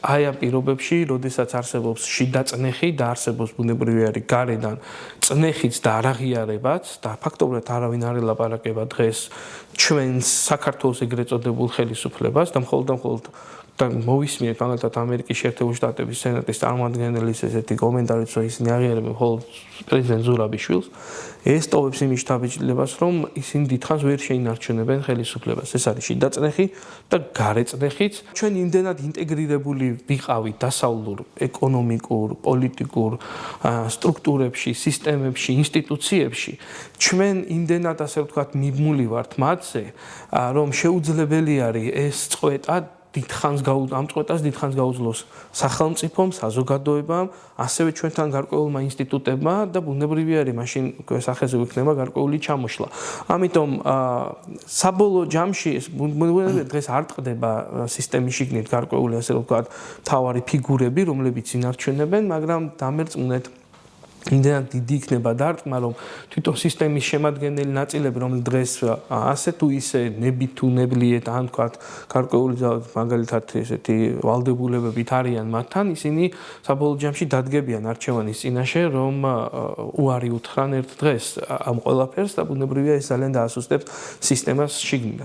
აი ამ პირობებში, როდესაც არსებობს შიდა წნეხი და არსებობს ბუნებრივი არის გარედან წნეხიც და არაღიარებაც და ფაქტობრივად არავინ არ ელაპარაკება დღეს ჩვენს საქართველოს ეგრეთ წოდებულ ხელისუფლებას და მხოლოდ და მოვისმინეთ მაგალითად ამერიკის შეერთებული შტატების სენატის წარმომადგენლის ესეთი კომენტარიც რომ ისინი აღიარებენ მხოლოდ პრეზიდენტ ზურაბიშვილს ეს ტოვებს იმის შთაბეჭდილებას რომ ისინი დიდხანს ვერ შეინარჩუნებენ ხელისუფლებას ეს არის შიდა წნეხი და გარე წნეხიც ჩვენ იმდენად ინტეგრირებული ვიყავით დასავლურ ეკონომიკურ პოლიტიკურ სტრუქტურებში სისტემებში ინსტიტუციებში ჩვენ იმდენად ასე ვთქვათ მიბმული ვართ მათზე რომ შეუძლებელი არის ეს წყვეტა ამ წყვეტას დიდხანს გაუძლოს სახელმწიფომ, საზოგადოებამ, ასევე ჩვენთან გარკვეულმა ინსტიტუტებმა და ბუნებრივი არის მაშინ სახეზე იქნება გარკვეული ჩამოშლა. ამიტომ საბოლოო ჯამში დღეს არ ტყდება სისტემის შიგნით გარკვეული ასე ვთქვათ მთავარი ფიგურები, რომლებიც ინარჩუნებენ, მაგრამ დამერწმუნეთ იმდენად დიდი იქნება დარტყმა, რომ თვითონ სისტემის შემადგენელი ნაწილები, რომ დღეს ასე თუ ისე ნებით თუ ნებლიეთ, ან თქვათ, გარკვეული მაგალითად ესეთი ვალდებულებებით არიან მათთან, ისინი საბოლოო ჯამში დადგებიან არჩევანის წინაშე, რომ უარი უთხრან ერთ დღეს ამ ყველაფერს და ბუნებრივია ეს ძალიან დაასუსტებს სისტემას შიგნიდან.